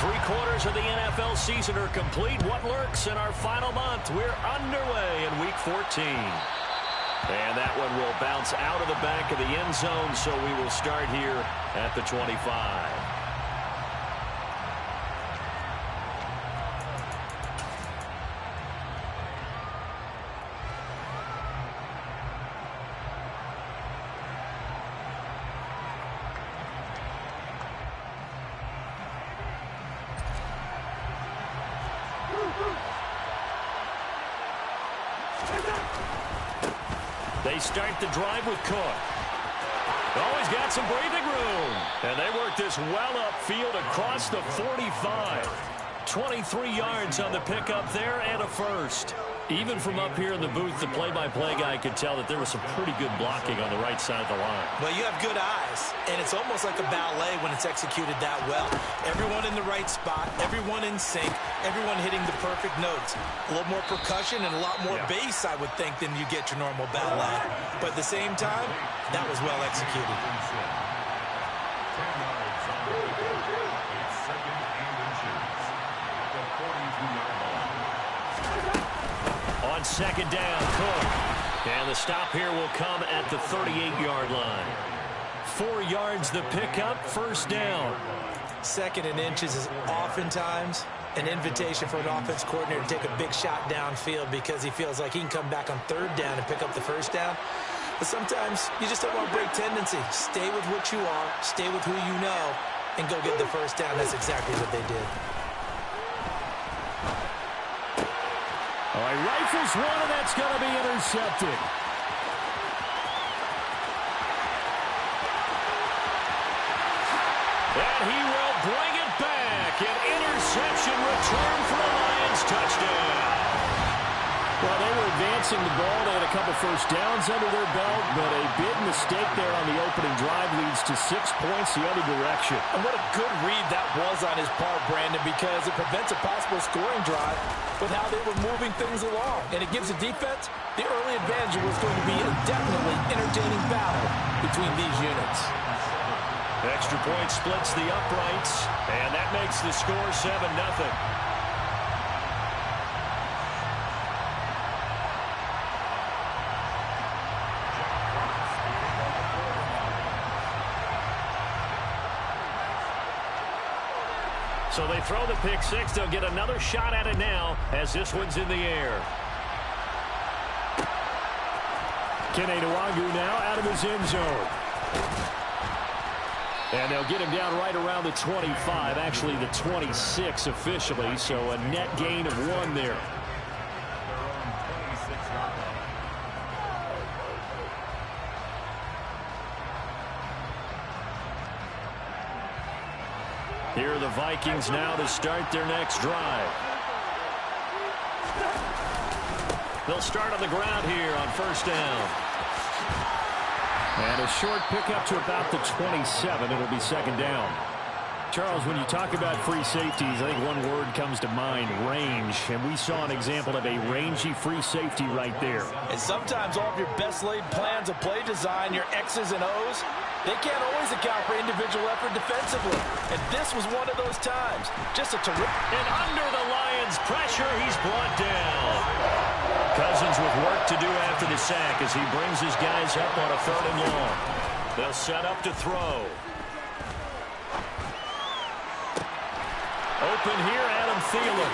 3/4 of the NFL season are complete. What lurks in our final month? We're underway in Week 14. And that one will bounce out of the back of the end zone, so we will start here at the 25. They start the drive with Cook. Always got some breathing room. And they work this well upfield across the 45. 23 yards on the pickup there and a first. Even from up here in the booth, the play-by-play guy could tell that there was some pretty good blocking on the right side of the line. Well, you have good eyes, and it's almost like a ballet when it's executed that well. Everyone in the right spot, everyone in sync, everyone hitting the perfect notes. A little more percussion and a lot more bass, I would think, than you get your normal ballet. But at the same time, that was well executed. On second down, Cook. And the stop here will come at the 38-yard line. 4 yards the pickup, first down. Second and inches is oftentimes an invitation for an offense coordinator to take a big shot downfield because he feels like he can come back on third down and pick up the first down. But sometimes you just don't want to break tendency. Stay with what you are, stay with who you know, and go get the first down. That's exactly what they did. All right, rifles one, and that's going to be intercepted. And he will bring it back. An interception return for a Lions touchdown. Well, they were advancing the ball. They had a couple first downs under their belt, but a big mistake there on the opening drive leads to 6 points the other direction. And what a good read that was on his part, Brandon, because it prevents a possible scoring drive with how they were moving things along. And it gives the defense the early advantage. It was going to be a definitely entertaining battle between these units. Extra point splits the uprights, and that makes the score 7-0. So they throw the pick six. They'll get another shot at it now as this one's in the air. Kene Nwagu now out of his end zone. And they'll get him down right around the 25, actually the 26 officially, so a net gain of 1 there. Here are the Vikings now to start their next drive. They'll start on the ground here on first down. And a short pickup to about the 27. It'll be second down. Charles, when you talk about free safeties, I think one word comes to mind, range. And we saw an example of a rangy free safety right there. And sometimes all of your best laid plans of play design, your X's and O's, they can't always account for individual effort defensively. And this was one of those times. Just a terrific. And under the Lions' pressure, he's brought down. Cousins with work to do after the sack as he brings his guys up on a 3rd and long. They'll set up to throw. Open here, Adam Thielen.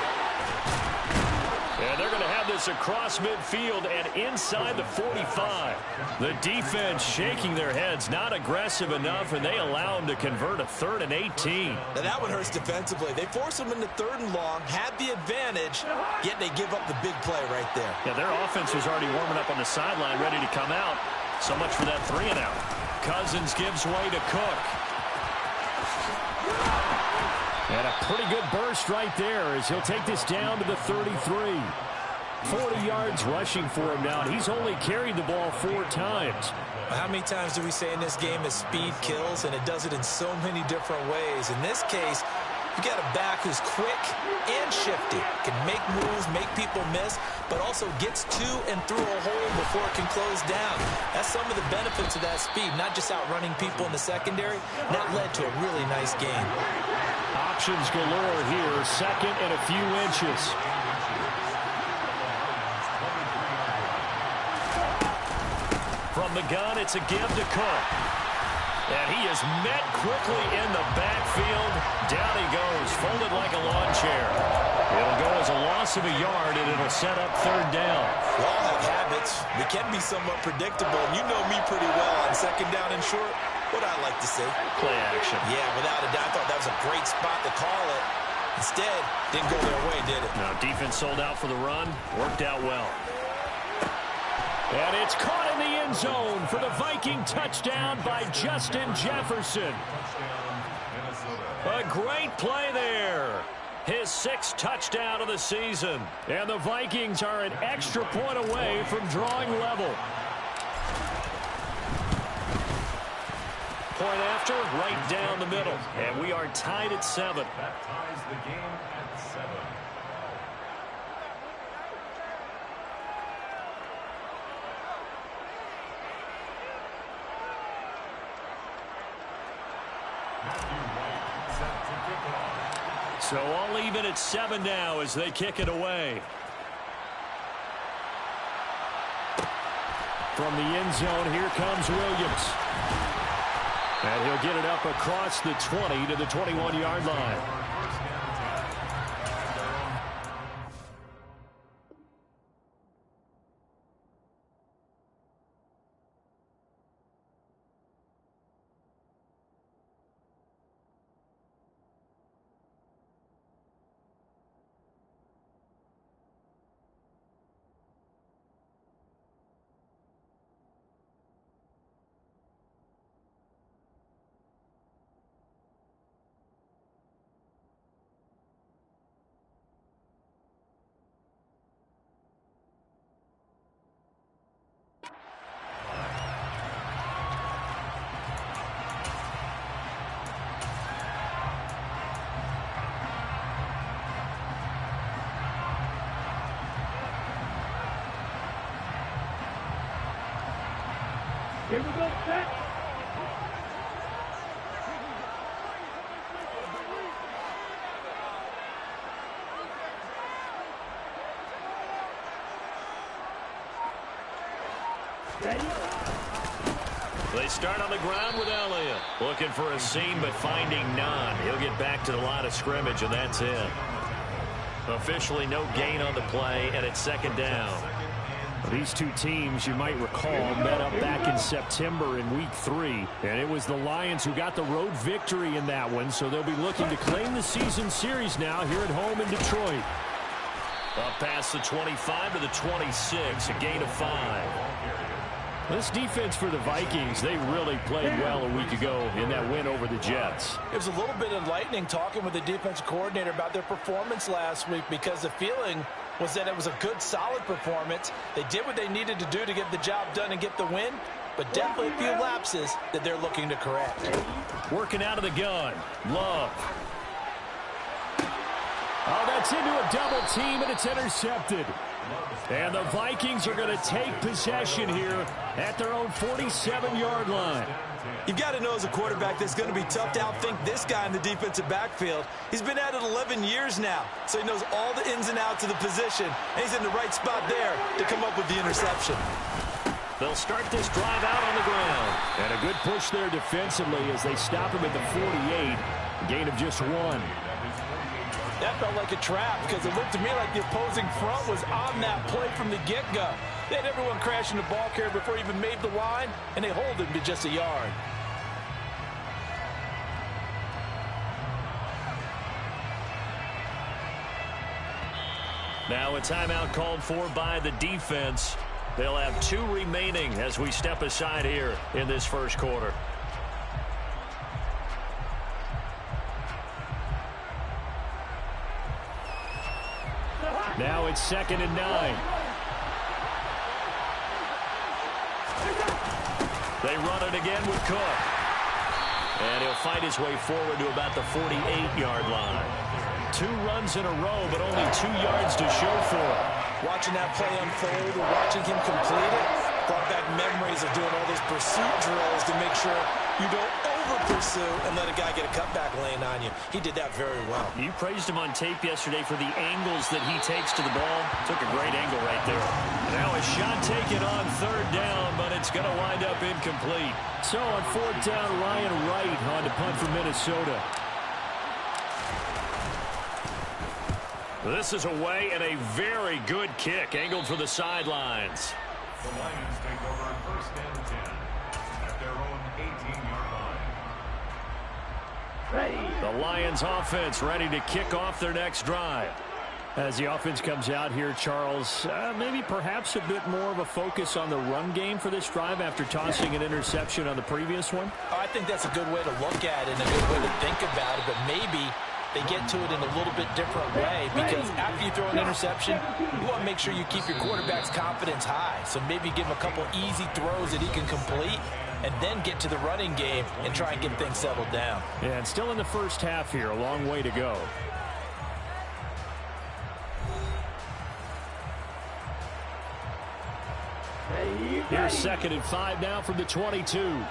And they're going to have this across midfield and inside the 45. The defense shaking their heads, not aggressive enough, and they allow them to convert a 3rd and 18. Now that one hurts defensively. They force them into 3rd and long, had the advantage, yet they give up the big play right there. Yeah, their offense was already warming up on the sideline, ready to come out. So much for that 3 and out. Cousins gives way to Cook. And a pretty good burst right there as he'll take this down to the 33. 40 yards rushing for him now. He's only carried the ball 4 times. How many times do we say in this game that speed kills, and it does it in so many different ways? In this case, you got a back who's quick and shifty, can make moves, make people miss, but also gets to and through a hole before it can close down. That's some of the benefits of that speed, not just outrunning people in the secondary. That led to a really nice game. Options galore here. Second and a few inches. From the gun, it's a give to Cook. And he is met quickly in the backfield. Down he goes, folded like a lawn chair. It'll go as a loss of a yard, and it'll set up third down. We all have habits. We can be somewhat predictable. And you know me pretty well on second down and short. What I like to say. Play action. Yeah, without a doubt. I thought that was a great spot to call it. Instead, didn't go their way, did it? Now, defense sold out for the run. Worked out well. And it's caught in the end zone for the Viking touchdown by Justin Jefferson. A great play there. His sixth touchdown of the season. And the Vikings are an extra point away from drawing level. Point after, right down the middle. And we are tied at 7. That ties the game at 7. So all even at 7 now as they kick it away. From the end zone, here comes Williams. And he'll get it up across the 20 to the 21-yard line. Here we go, set. They start on the ground with Elliott. Looking for a seam, but finding none. He'll get back to the line of scrimmage, and that's it. Officially no gain on the play, and it's second down. These two teams, you might recall, met up back in September in Week 3. And it was the Lions who got the road victory in that one, so they'll be looking to claim the season series now here at home in Detroit. Up past the 25 to the 26, a gain of 5. This defense for the Vikings, they really played well a week ago in that win over the Jets. It was a little bit enlightening talking with the defensive coordinator about their performance last week because the feeling was that it was a good, solid performance. They did what they needed to do to get the job done and get the win, but definitely a few lapses that they're looking to correct. Working out of the gun. Love. Oh, that's into a double team, and it's intercepted. And the Vikings are going to take possession here at their own 47-yard line. You've got to know as a quarterback that's going to be tough to outthink this guy in the defensive backfield. He's been at it 11 years now, so he knows all the ins and outs of the position, and he's in the right spot there to come up with the interception. They'll start this drive out on the ground. And a good push there defensively as they stop him at the 48. A gain of just 1. That felt like a trap because it looked to me like the opposing front was on that play from the get-go. They had everyone crashing the ball carrier before he even made the line, and they hold him to just a yard. Now a timeout called for by the defense. They'll have 2 remaining as we step aside here in this first quarter. Now it's 2nd and 9. They run it again with Cook. And he'll fight his way forward to about the 48-yard line. 2 runs in a row, but only 2 yards to show for it. Watching that play unfold or watching him complete it brought back memories of doing all those pursuit drills to make sure You don't over-pursue and let a guy get a cutback lane on you. He did that very well. You praised him on tape yesterday for the angles that he takes to the ball. Took a great angle right there. Now a shot taken on third down, but it's going to wind up incomplete. So on fourth down, Ryan Wright on to punt for Minnesota. This is away and a very good kick angled for the sidelines. The Lions take over first and 10 at their own 18-yard line. The Lions offense ready to kick off their next drive. As the offense comes out here, Charles, maybe perhaps a bit more of a focus on the run game for this drive after tossing an interception on the previous one? I think that's a good way to look at it and a good way to think about it, but maybe they get to it in a little bit different way, because after you throw an interception, you want to make sure you keep your quarterback's confidence high. So maybe give him a couple easy throws that he can complete and then get to the running game and try and get things settled down. Yeah, and still in the first half here, a long way to go. Here's 2nd and 5 now from the 22.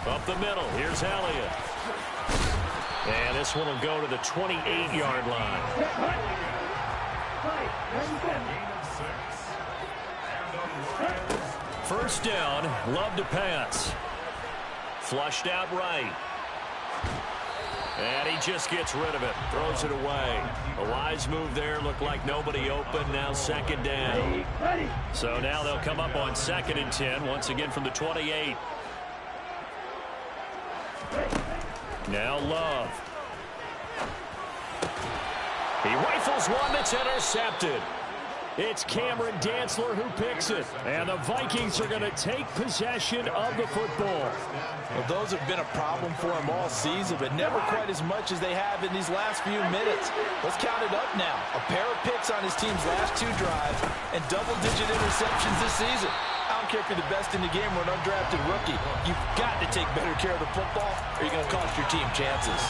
Up the middle, here's Elliott. And this one will go to the 28-yard line. First down, Love to pass. Flushed out right. And he just gets rid of it, throws it away. A wise move there, looked like nobody open, now 2nd down. So now they'll come up on 2nd and 10, once again from the 28. Now Love. He rifles one that's intercepted. It's Cameron Dantzler who picks it. And the Vikings are going to take possession of the football. Well, those have been a problem for him all season, but never quite as much as they have in these last few minutes. Let's count it up now. A pair of picks on his team's last 2 drives and double-digit interceptions this season. I don't care if you're the best in the game or an undrafted rookie. You've got to take better care of the football or you're going to cost your team chances.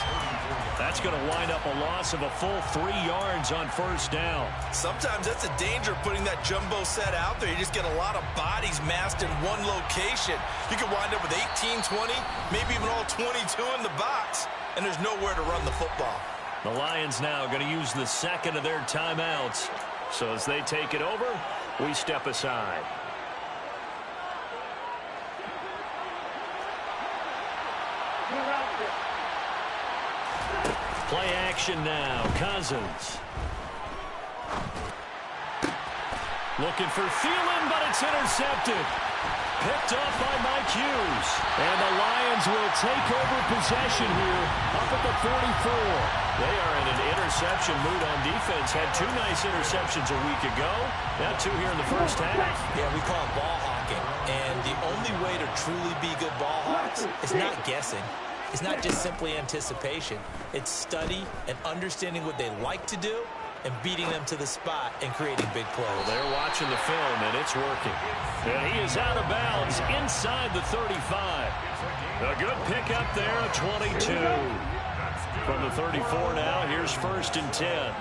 That's going to wind up a loss of a full 3 yards on first down. Sometimes that's a danger of putting that jumbo set out there. You just get a lot of bodies massed in one location. You could wind up with 18, 20, maybe even all 22 in the box, and there's nowhere to run the football. The Lions now going to use the 2nd of their timeouts. So as they take it over, we step aside. Play action now. Cousins. Looking for Thielen, but it's intercepted. Picked off by Mike Hughes. And the Lions will take over possession here up at the 44. They are in an interception mood on defense. Had 2 nice interceptions a week ago. Now 2 here in the first half. Yeah, we call it ball hawking. And the only way to truly be good ball hawks is not guessing. It's not just simply anticipation. It's study and understanding what they like to do and beating them to the spot and creating big plays. Well, they're watching the film, and it's working. And he is out of bounds inside the 35. A good pickup there, a 22. From the 34 now, here's 1st and 10.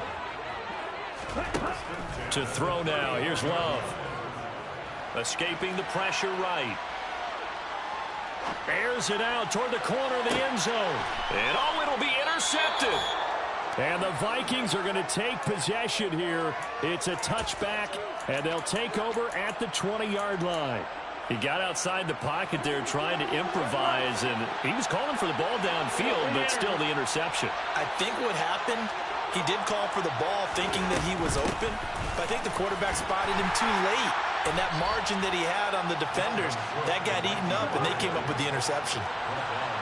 To throw now, here's Love. Escaping the pressure right. Airs it out toward the corner of the end zone. And it'll be intercepted. And the Vikings are going to take possession here. It's a touchback, and they'll take over at the 20-yard line. He got outside the pocket there trying to improvise, and he was calling for the ball downfield, but still the interception. I think what happened, he did call for the ball thinking that he was open, but I think the quarterback spotted him too late. And that margin that he had on the defenders, that got eaten up, and they came up with the interception.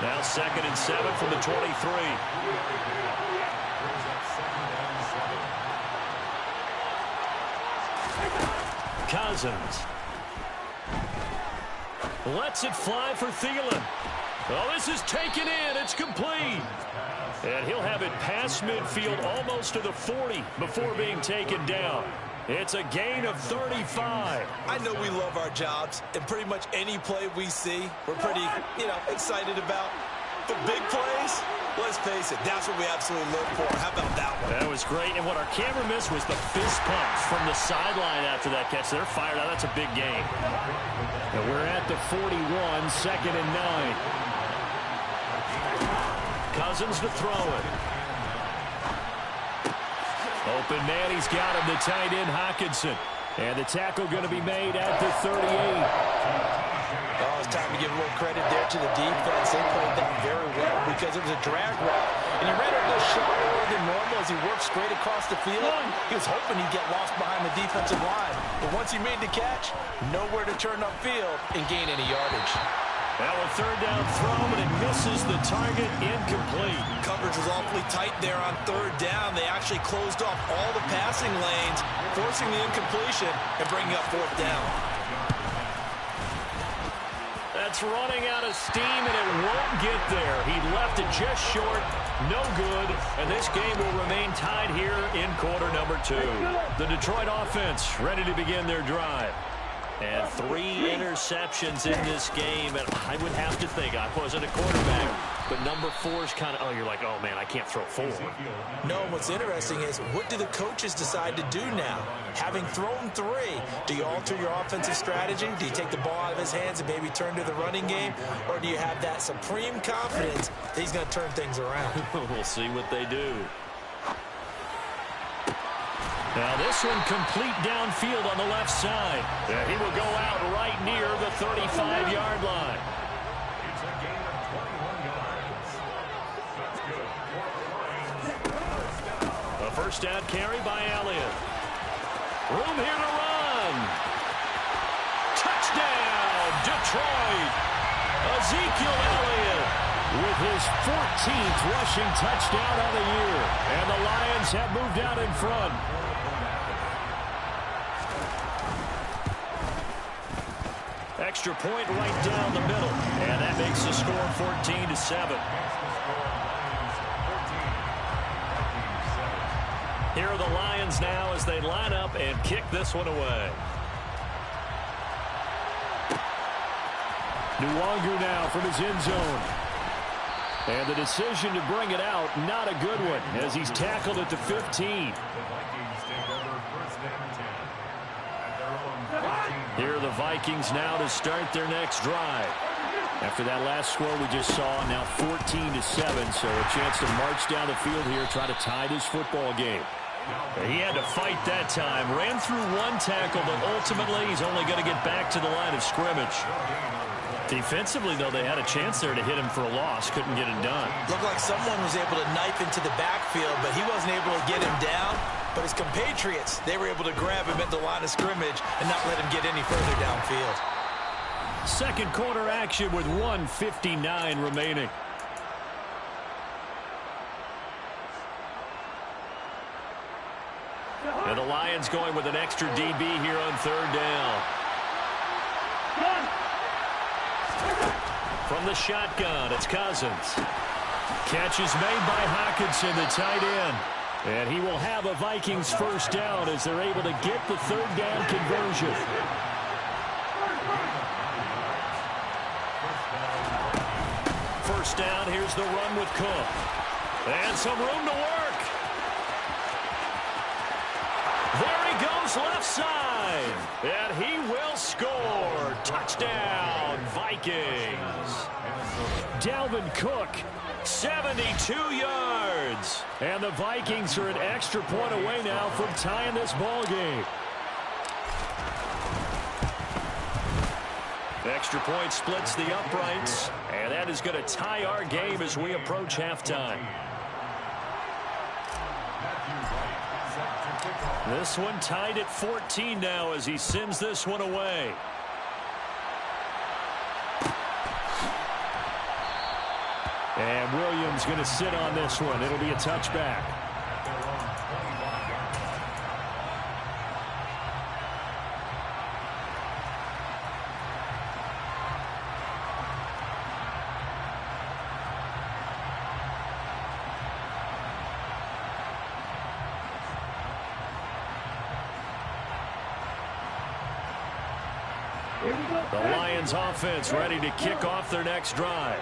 Now 2nd and 7 from the 23. Cousins. Lets it fly for Thielen. Oh, this is taken in. It's complete. And he'll have it past midfield almost to the 40 before being taken down. It's a gain of 35. I know we love our jobs, and pretty much any play we see, we're pretty, excited about. for big plays? Let's face it, that's what we absolutely look for. How about that one? That was great, and what our camera missed was the fist pump from the sideline after that catch. They're fired out. That's a big game. And we're at the 41, 2nd and 9. Cousins to throw it. Open man, he's got him, the tight end, Hockenson. And the tackle going to be made at the 38. Oh, it's time to give a little credit there to the defense. They played that very well because it was a drag route. And he ran a little shallower than normal as he worked straight across the field. He was hoping he'd get lost behind the defensive line. But once he made the catch, nowhere to turn upfield and gain any yardage. Now a 3rd down throw, and it misses the target, incomplete. Coverage was awfully tight there on 3rd down. They actually closed off all the passing lanes, forcing the incompletion and bringing up 4th down. That's running out of steam, and it won't get there. He left it just short, no good, and this game will remain tied here in quarter number 2. The Detroit offense ready to begin their drive. And 3 interceptions in this game, and I would have to think, I wasn't a quarterback, but number 4 is kind of, oh, you're like, oh, man, I can't throw 4. No, what's interesting is, what do the coaches decide to do now? Having thrown 3, do you alter your offensive strategy? Do you take the ball out of his hands and maybe turn to the running game? Or do you have that supreme confidence that he's going to turn things around? We'll see what they do. Now this one complete downfield on the left side. He will go out right near the 35-yard line. It's a gain of 21 yards. That's good. A 1st down carry by Elliott. Room here to run. Touchdown, Detroit. Ezekiel Elliott with his 14th rushing touchdown of the year. And the Lions have moved out in front. Extra point right down the middle. And that makes the score 14-7. Here are the Lions now as they line up and kick this one away. Nwangu now from his end zone. And the decision to bring it out, not a good one, as he's tackled at the 15. Here are the Vikings now to start their next drive. After that last score we just saw, now 14-7, so a chance to march down the field here, try to tie this football game. He had to fight that time. Ran through 1 tackle, but ultimately he's only going to get back to the line of scrimmage. Defensively, though, they had a chance there to hit him for a loss. Couldn't get it done. Looked like someone was able to knife into the backfield, but he wasn't able to get him down. But his compatriots, they were able to grab him at the line of scrimmage and not let him get any further downfield. Second quarter action with 1:59 remaining. And the Lions going with an extra DB here on 3rd down. From the shotgun, it's Cousins. Catch is made by Hockenson, the tight end. And he will have a Vikings 1st down as they're able to get the 3rd down conversion. First down, here's the run with Cook. And some room to work. There he goes left side. And he will score. Touchdown, Vikings. Dalvin Cook, 72 yards. And the Vikings are an extra point away now from tying this ball game. Extra point splits the uprights. And that is going to tie our game as we approach halftime. This one tied at 14 now as he sends this one away. And Williams going to sit on this one. It'll be a touchback. The Lions offense ready to kick off their next drive.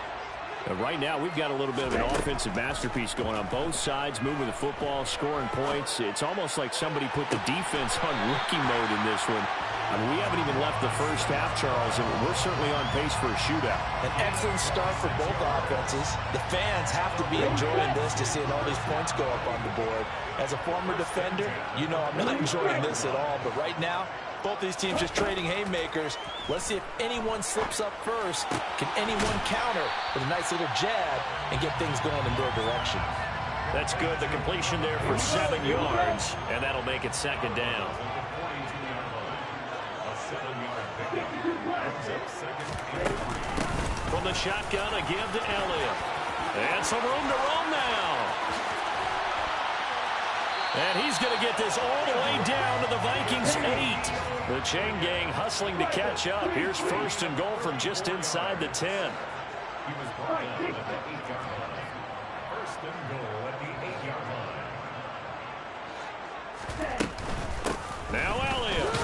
Right now, we've got a little bit of an offensive masterpiece going on both sides, moving the football, scoring points. It's almost like somebody put the defense on rookie mode in this one. I mean, we haven't even left the first half, Charles, and we're certainly on pace for a shootout. An excellent start for both offenses. The fans have to be enjoying this to seeing all these points go up on the board. As a former defender, you know I'm not enjoying this at all, but right now, both these teams just trading haymakers. Let's see if anyone slips up first. Can anyone counter with a nice little jab and get things going in their direction? That's good. The completion there for 7 yards, and that'll make it second down. From the shotgun, a give to Elliott. And some room to roam now. And he's going to get this all the way down to the Vikings 8. The chain gang hustling to catch up. Here's first and goal from just inside the 10. He was brought down at the 8-yard line. First and goal at the 8-yard line. Now Elliott.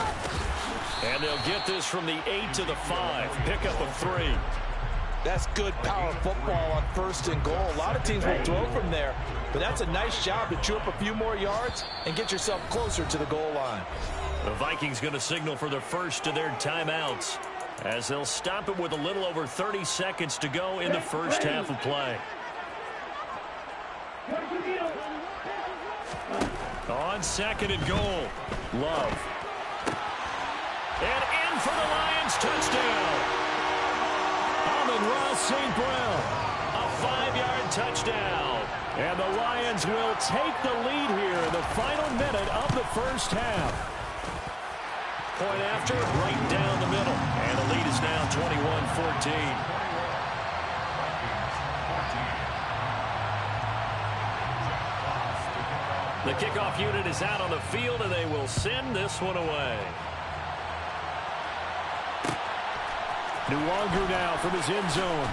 And they'll get this from the 8 to the 5. Pickup of 3. That's good power football on first and goal. A lot of teams will throw from there, but that's a nice job to chew up a few more yards and get yourself closer to the goal line. The Vikings going to signal for the first of their timeouts as they'll stop it with a little over 30 seconds to go in the first half of play. On second and goal, Love. And in for the Lions, touchdown. Amon-Ra St. Brown, a 5-yard touchdown. And the Lions will take the lead here in the final minute of the first half. Point after, right down the middle. And the lead is now 21-14. The kickoff unit is out on the field, and they will send this one away. Nwangu now from his end zone.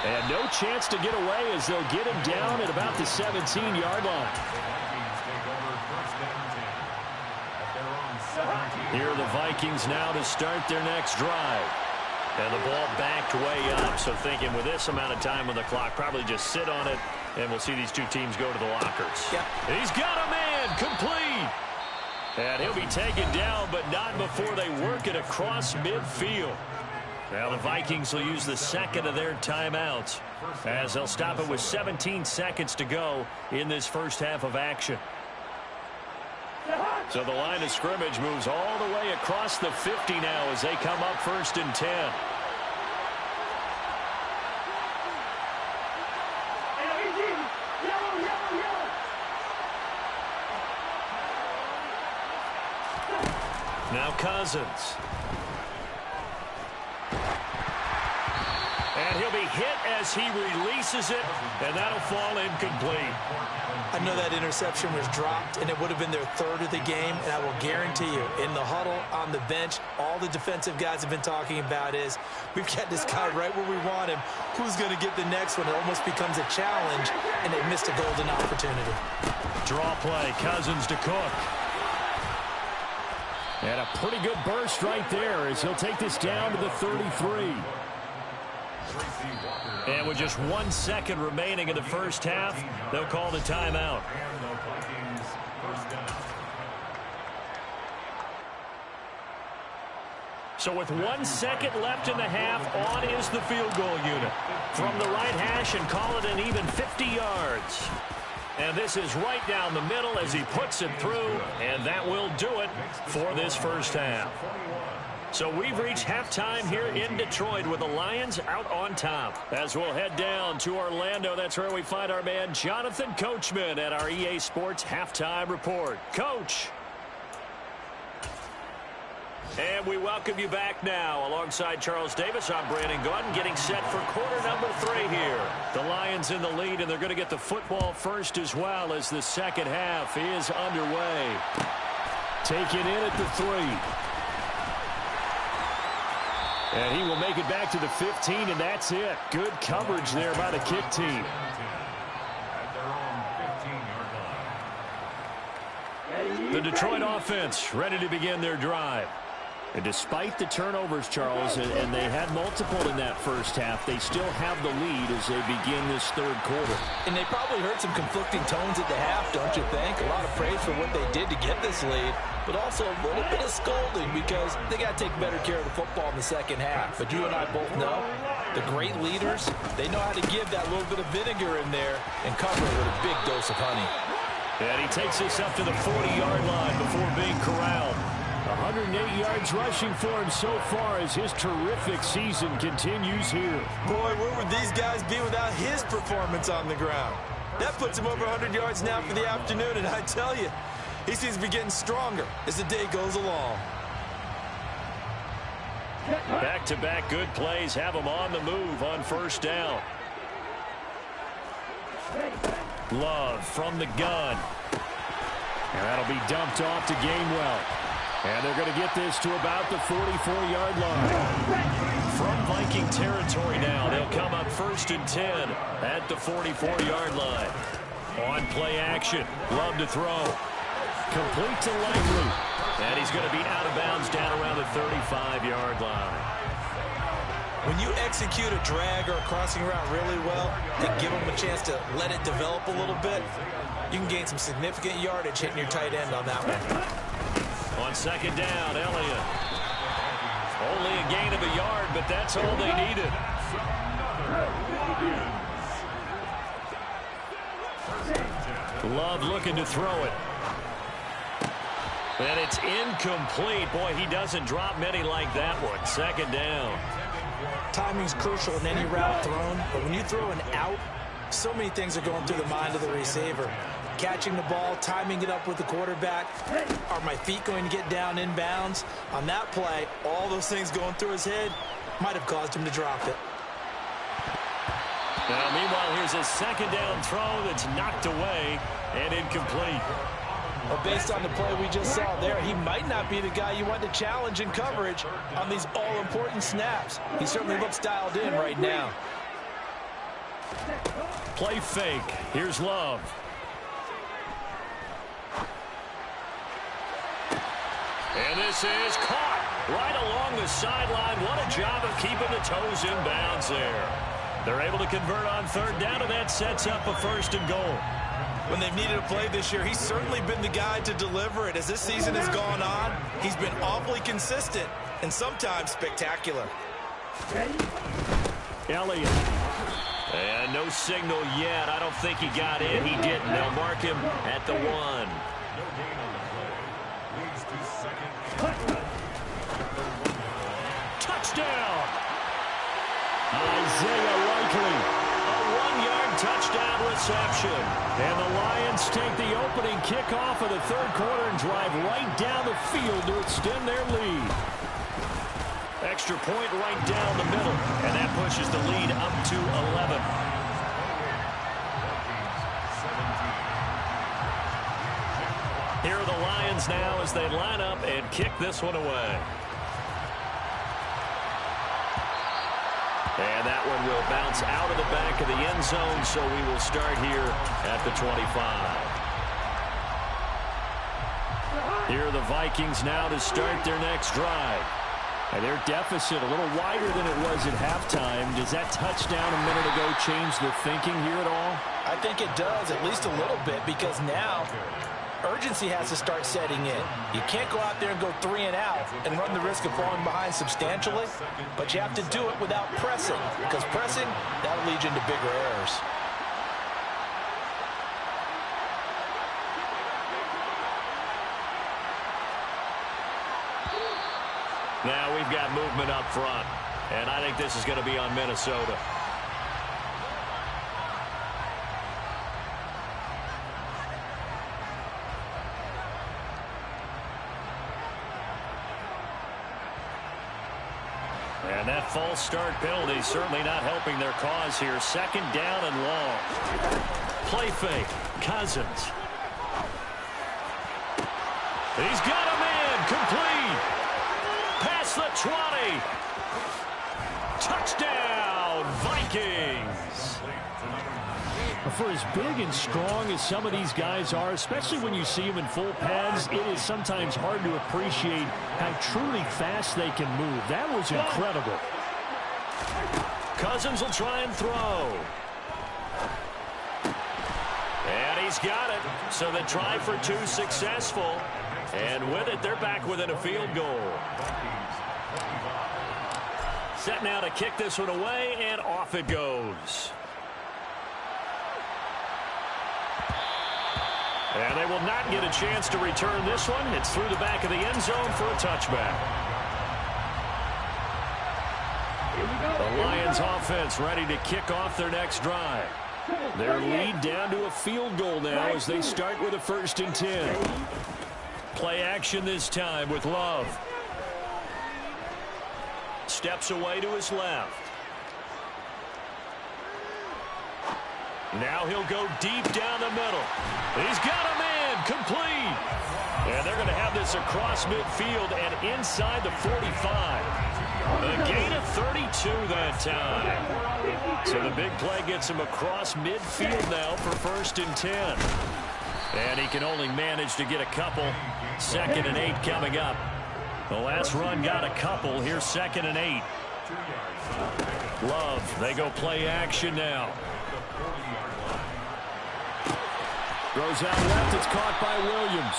And no chance to get away as they'll get him down at about the 17-yard line. Here are the Vikings now to start their next drive. And the ball backed way up, so thinking with this amount of time on the clock, probably just sit on it, and we'll see these two teams go to the lockers. Yep. He's got a man, complete. And he'll be taken down, but not before they work it across midfield. Now the Vikings will use the second of their timeouts as they'll stop it with 17 seconds to go in this first half of action. So the line of scrimmage moves all the way across the 50 now as they come up first and 10. Now Cousins. And he'll be hit as he releases it, and that'll fall incomplete. I know that interception was dropped, and it would have been their third of the game, and I will guarantee you, in the huddle, on the bench, all the defensive guys have been talking about is, we've got this guy right where we want him. Who's going to get the next one? It almost becomes a challenge, and they missed a golden opportunity. Draw play, Cousins to Cook. And a pretty good burst right there as he'll take this down to the 33. And with just 1 second remaining in the first half, they'll call the timeout. So with 1 second left in the half, on is the field goal unit. From the right hash and call it an even 50 yards. And this is right down the middle as he puts it through, and that will do it for this first half. So we've reached halftime here in Detroit with the Lions out on top. As we'll head down to Orlando, that's where we find our man Jonathan Coachman at our EA Sports Halftime Report. Coach. And we welcome you back now. Alongside Charles Davis, I'm Brandon Gordon, getting set for quarter number 3 here. The Lions in the lead, and they're going to get the football first as well as the second half is underway. Take it in at the 3. And he will make it back to the 15, and that's it. Good coverage there by the kick team. The Detroit offense ready to begin their drive. And despite the turnovers, Charles, and they had multiple in that first half, they still have the lead as they begin this third quarter. And they probably heard some conflicting tones at the half, don't you think? A lot of praise for what they did to get this lead, but also a little bit of scolding because they got to take better care of the football in the second half. But you and I both know the great leaders, they know how to give that little bit of vinegar in there and cover it with a big dose of honey. And he takes this up to the 40-yard line before being corralled. 108 yards rushing for him so far as his terrific season continues here. Boy, where would these guys be without his performance on the ground? That puts him over 100 yards now for the afternoon, and I tell you, he seems to be getting stronger as the day goes along. Back-to-back good plays have him on the move on first down. Love from the gun. And that'll be dumped off to Gainwell. And they're going to get this to about the 44-yard line. From Viking territory now, they'll come up 1st and 10 at the 44-yard line. On play action, Love to throw. Complete to Likely. And he's going to be out of bounds down around the 35-yard line. When you execute a drag or a crossing route really well and give them a chance to let it develop a little bit, you can gain some significant yardage hitting your tight end on that one. On second down, Elliott. Only a gain of a yard, but that's all they needed. Love looking to throw it. And it's incomplete. Boy, he doesn't drop many like that one. Second down. Timing's crucial in any route thrown, but when you throw an out, so many things are going through the mind of the receiver. Catching the ball, timing it up with the quarterback. Are my feet going to get down inbounds? On that play, all those things going through his head might have caused him to drop it. Now, meanwhile, here's a second down throw that's knocked away and incomplete. Well, based on the play we just saw there, he might not be the guy you want to challenge in coverage on these all-important snaps. He certainly looks dialed in right now. Play fake. Here's Love. And this is caught right along the sideline. What a job of keeping the toes in bounds there. They're able to convert on third down, and that sets up a 1st and goal. When they've needed a play this year, he's certainly been the guy to deliver it. As this season has gone on, he's been awfully consistent and sometimes spectacular. Elliott. And no signal yet. I don't think he got in. He didn't. They'll mark him at the 1. Touchdown! Isaiah Likely. A 1-yard touchdown reception. And the Lions take the opening kickoff of the third quarter and drive right down the field to extend their lead. Extra point right down the middle. And that pushes the lead up to 11. Here are the Lions now as they line up and kick this one away. And that one will bounce out of the back of the end zone, so we will start here at the 25. Here are the Vikings now to start their next drive. And their deficit a little wider than it was at halftime. Does that touchdown a minute ago change the thinking here at all? I think it does, at least a little bit, because now urgency has to start setting in. You can't go out there and go 3 and out and run the risk of falling behind substantially, but you have to do it without pressing, because pressing, that'll lead you into bigger errors. Now we've got movement up front, and I think this is going to be on Minnesota. And that false start penalty certainly not helping their cause here. Second down and long. Play fake. Cousins. He's got him in. Complete. Past the 20. Touchdown, Vikings. For as big and strong as some of these guys are, especially when you see them in full pads, it is sometimes hard to appreciate how truly fast they can move. That was incredible. Cousins will try and throw. And he's got it. So the try for two successful. And with it, they're back within a field goal. Set now to kick this one away, and off it goes. And they will not get a chance to return this one. It's through the back of the end zone for a touchback. The Lions offense ready to kick off their next drive. Their lead down to a field goal now as they start with a 1st and 10. Play action this time with Love. Steps away to his left. Now he'll go deep down the middle. He's got a man, complete. And they're going to have this across midfield and inside the 45. A gain of 32 that time. So the big play gets him across midfield now for 1st and 10. And he can only manage to get a couple. 2nd and 8 coming up. The last run got a couple. Here's 2nd and 8. Love, they go play action now. Throws out left. It's caught by Williams.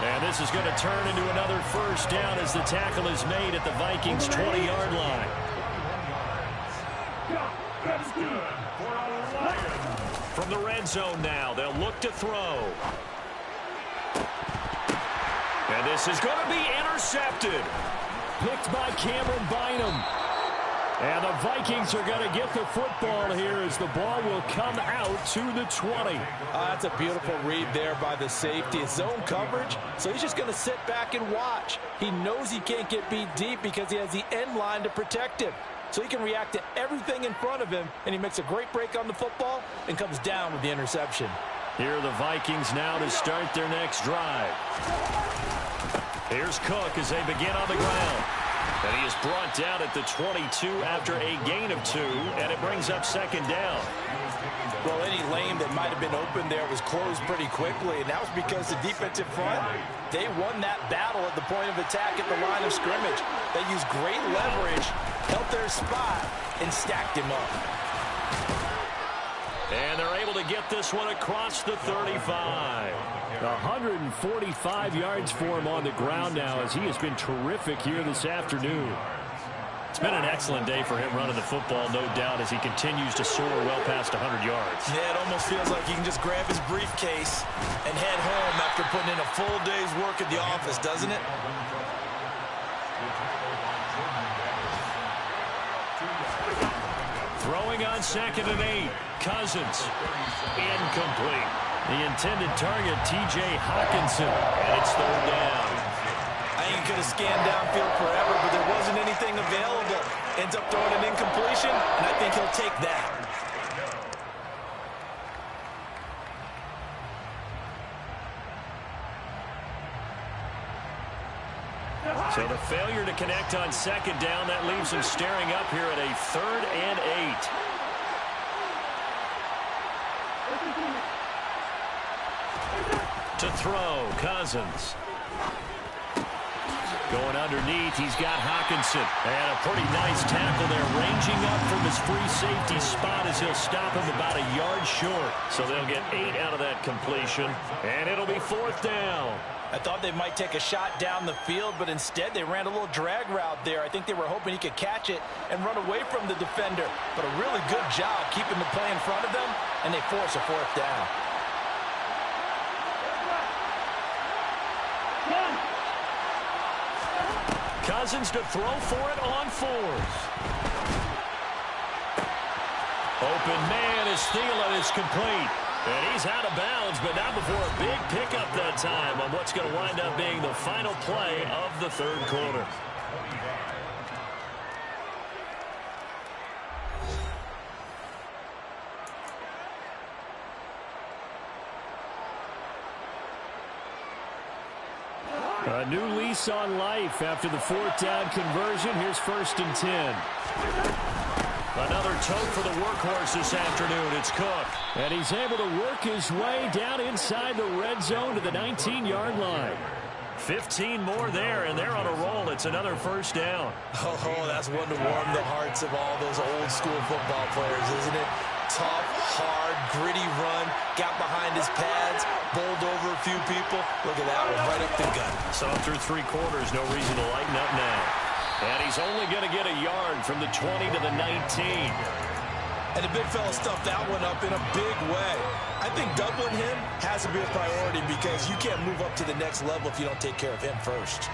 And this is going to turn into another 1st down as the tackle is made at the Vikings' 20-yard line. From the red zone now, they'll look to throw. And this is going to be intercepted. Picked by Cameron Bynum. And the Vikings are going to get the football here as the ball will come out to the 20. That's a beautiful read there by the safety. It's zone coverage, so he's just going to sit back and watch. He knows he can't get beat deep because he has the end line to protect him. So he can react to everything in front of him, and he makes a great break on the football and comes down with the interception. Here are the Vikings now to start their next drive. Here's Cook as they begin on the ground. And he is brought down at the 22 after a gain of 2, and it brings up 2nd down. Well, any lane that might have been open there was closed pretty quickly, and that was because the defensive front, they won that battle at the point of attack at the line of scrimmage. They used great leverage, held their spot, and stacked him up. And they're able to get this one across the 35. 145 yards for him on the ground now as he has been terrific here this afternoon. It's been an excellent day for him running the football, no doubt, as he continues to soar well past 100 yards. Yeah, it almost feels like he can just grab his briefcase and head home after putting in a full day's work at the office, doesn't it? Throwing on 2nd and 8. Cousins. Incomplete. The intended target, T.J. Hawkinson. And it's 3rd down. I think he could have scanned downfield forever, but there wasn't anything available. Ends up throwing an incompletion, and I think he'll take that. So the failure to connect on 2nd down, that leaves him staring up here at a 3rd and 8. To throw, Cousins. Going underneath, he's got Hawkinson. And a pretty nice tackle there, ranging up from his free safety spot as he'll stop him about a yard short. So they'll get 8 out of that completion, and it'll be 4th down. I thought they might take a shot down the field, but instead they ran a little drag route there. I think they were hoping he could catch it and run away from the defender. But a really good job keeping the play in front of them, and they force a 4th down. Cousins to throw for it on 4th. Open man is Thielen is complete. And he's out of bounds, but not before a big pickup that time on what's going to wind up being the final play of the 3rd quarter. A new lease on life after the 4th down conversion. Here's 1st and 10. Another tote for the workhorse this afternoon. It's Cook. And he's able to work his way down inside the red zone to the 19-yard line. 15 more there, and they're on a roll. It's another first down. Oh, that's one to warm the hearts of all those old-school football players, isn't it? Tough, hard, gritty run, got behind his pads, bowled over a few people. Look at that one, right up the gut. So through 3 quarters, no reason to lighten up now. And he's only going to get a yard from the 20 to the 19. And the big fella stuffed that one up in a big way. I think doubling him has to be a priority because you can't move up to the next level if you don't take care of him first.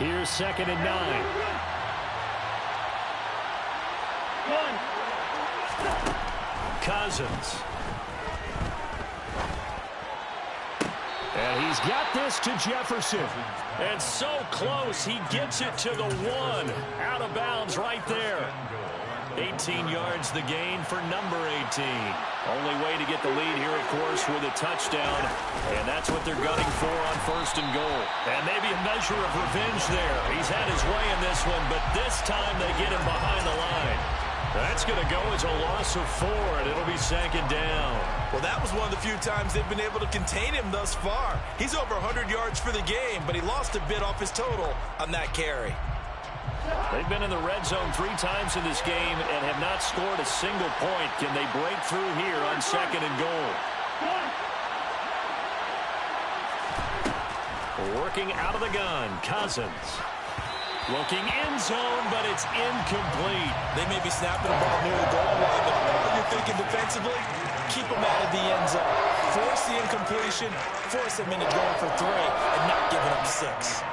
Here's 2nd and 9. Cousins. And he's got this to Jefferson. And so close, he gets it to the 1. Out of bounds right there. 18 yards the gain for number 18. Only way to get the lead here, of course, with a touchdown. And that's what they're gunning for on 1st and goal. And maybe a measure of revenge there. He's had his way in this one, but this time they get him behind the line. That's going to go as a loss of 4, and it'll be 2nd down. Well, that was one of the few times they've been able to contain him thus far. He's over 100 yards for the game, but he lost a bit off his total on that carry. They've been in the red zone 3 times in this game and have not scored a single point. Can they break through here on 2nd and goal? Working out of the gun, Cousins. Looking end zone, but it's incomplete. They may be snapping the ball near the goal line, but all you're thinking defensively, keep them out of the end zone. Force the incompletion, force them into going for 3, and not giving up 6.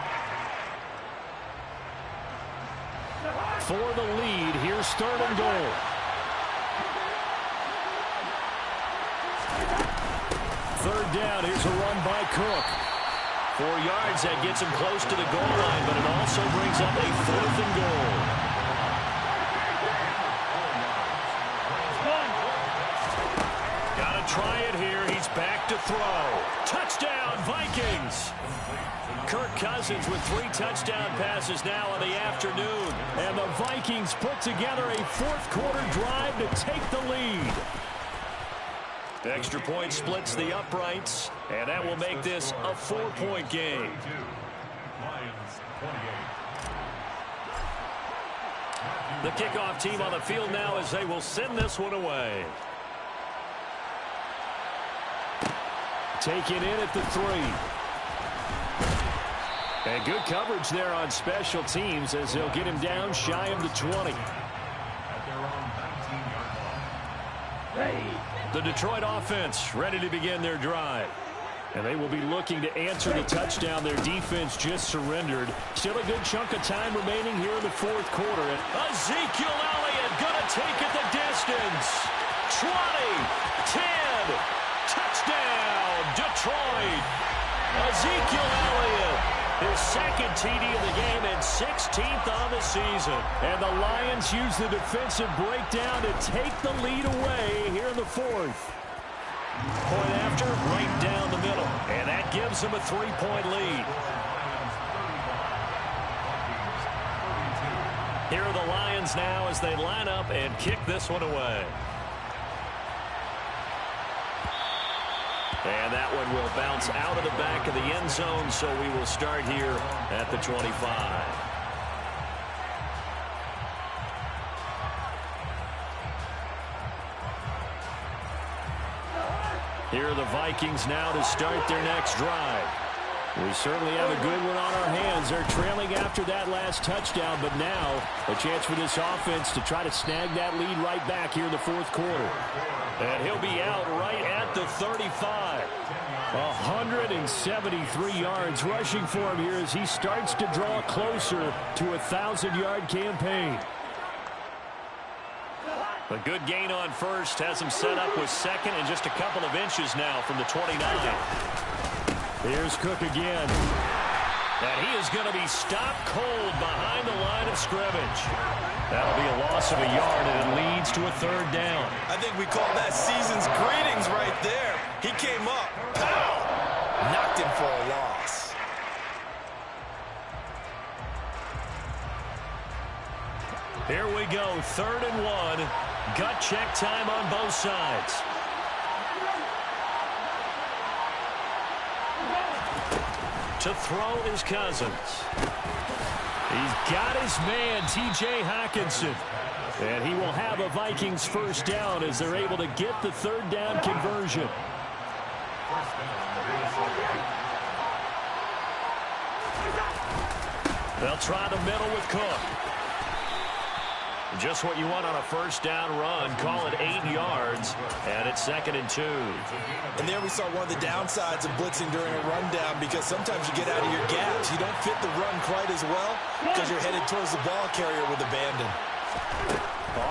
For the lead, here's 3rd and goal. Third down, here's a run by Cook. 4 yards, that gets him close to the goal line, but it also brings up a 4th and goal. Gotta try it here. He's back to throw. Touchdown, Vikings! Kirk Cousins with 3 touchdown passes now in the afternoon. And the Vikings put together a 4th quarter drive to take the lead. Extra point splits the uprights, and that will make this a 4-point game. The kickoff team on the field now as they will send this one away. Taken in at the 3. And good coverage there on special teams as they'll get him down shy of the 20. The Detroit offense ready to begin their drive. And they will be looking to answer the touchdown their defense just surrendered. Still a good chunk of time remaining here in the 4th quarter. Ezekiel Elliott gonna take it the distance. 20, 10, touchdown, Detroit. Ezekiel Elliott, his 2nd TD of the game and 16th on the season. And the Lions use the defensive breakdown to take the lead away here in the 4th. Point after, right down the middle. And that gives them a 3-point lead. Here are the Lions now as they line up and kick this one away. And that one will bounce out of the back of the end zone, so we will start here at the 25. Here are the Vikings now to start their next drive. We certainly have a good one on our hands. They're trailing after that last touchdown, but now a chance for this offense to try to snag that lead right back here in the 4th quarter. And he'll be out right at the 35. 173 yards rushing for him here as he starts to draw closer to a 1,000-yard campaign. A good gain on first has him set up with 2nd and just a couple of inches now from the 29. Here's Cook again. And he is going to be stopped cold behind the line of scrimmage. That'll be a loss of a yard, and it leads to a 3rd down. I think we call that season's greetings right there. He came up. Pow! Knocked him for a loss. Here we go, 3rd and 1. Gut check time on both sides. To throw is Cousins. He's got his man, T.J. Hockenson. And he will have a Vikings first down as they're able to get the 3rd down conversion. They'll try the middle with Cook. Just what you want on a first down run. Call it 8 yards, and it's 2nd and 2. And there we saw one of the downsides of blitzing during a rundown, because sometimes you get out of your gaps. You don't fit the run quite as well because you're headed towards the ball carrier with abandon.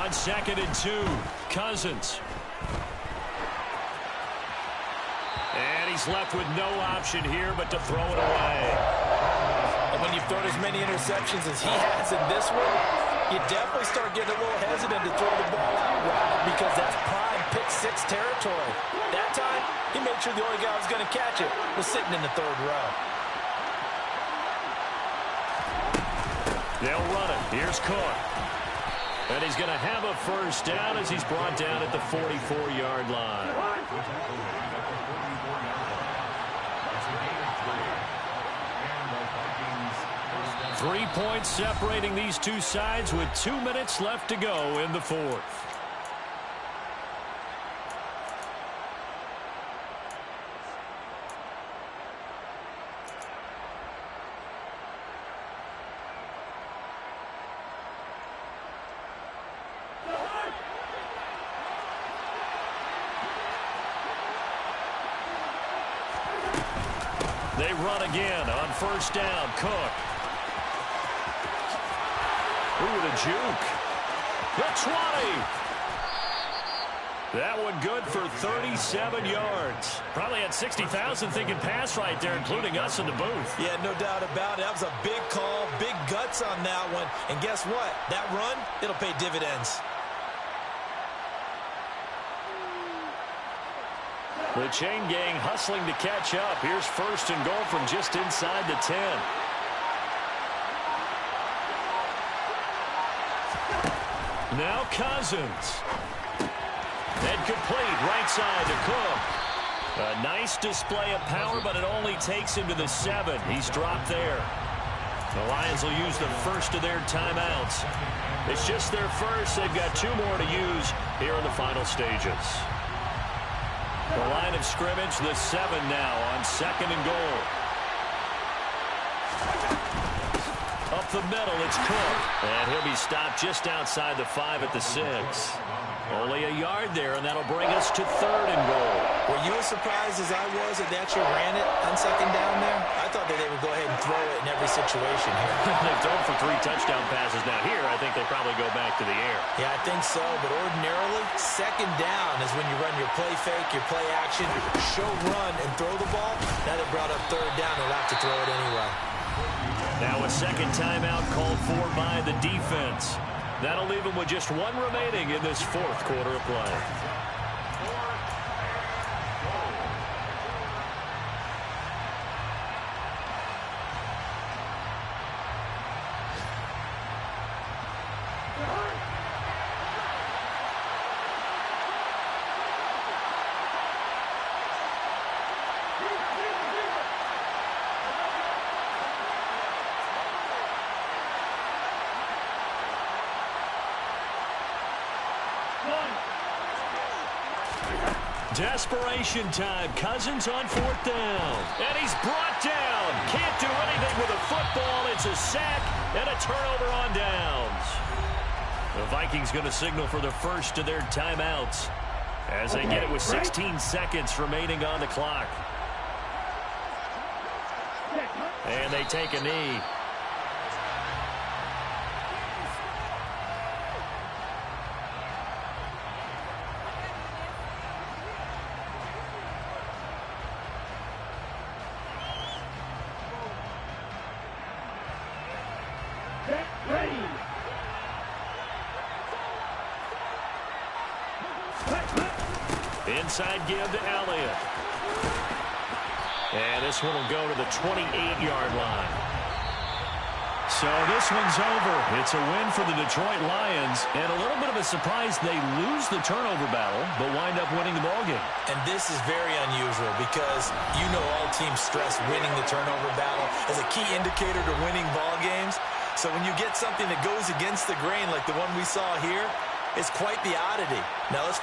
On 2nd and 2, Cousins. And he's left with no option here but to throw it away. And when you've thrown as many interceptions as he has in this one, you definitely start getting a little hesitant to throw the ball out wide, because that's prime pick-6 territory. That time, he made sure the only guy who was going to catch it was sitting in the 3rd row. They'll run it. Here's Cook. And he's going to have a first down as he's brought down at the 44-yard line. Three points separating these two sides with 2 minutes left to go in the 4th. They run again on first down. Cook. Ooh, the juke. The 20. That one good for 37 yards. Probably had 60,000 thinking pass right there, including us in the booth. Yeah, no doubt about it. That was a big call, big guts on that one. And guess what? That run, it'll pay dividends. The chain gang hustling to catch up. Here's 1st and goal from just inside the 10. Now Cousins. And complete right side to Cook. A nice display of power, but it only takes him to the 7. He's dropped there. The Lions will use the first of their timeouts. It's just their first. They've got 2 more to use here in the final stages. The line of scrimmage, the 7 now on 2nd and goal. Up the middle, it's Cook. And he'll be stopped just outside the 5 at the 6. Only a yard there, and that'll bring us to 3rd and goal. Were you as surprised as I was that they actually ran it on 2nd down there? I thought that they would go ahead and throw it in every situation here. They've thrown for 3 touchdown passes. Now here, I think they probably go back to the air. Yeah, I think so, but ordinarily, 2nd down is when you run your play fake, your play action, show run, and throw the ball. Now they brought up 3rd down, they'll have to throw it anyway. Now a second timeout called for by the defense. That'll leave them with just 1 remaining in this 4th quarter of play. Desperation time. Cousins on 4th down. And he's brought down. Can't do anything with a football. It's a sack and a turnover on downs. The Vikings going to signal for the first of their timeouts as they get it with 16 seconds remaining on the clock. And they take a knee. Inside give to Elliott. And this one will go to the 28-yard line. So this one's over. It's a win for the Detroit Lions, and a little bit of a surprise they lose the turnover battle, but wind up winning the ballgame. And this is very unusual because you know all teams stress winning the turnover battle as a key indicator to winning ball games. So when you get something that goes against the grain like the one we saw here, it's quite the oddity. Now let's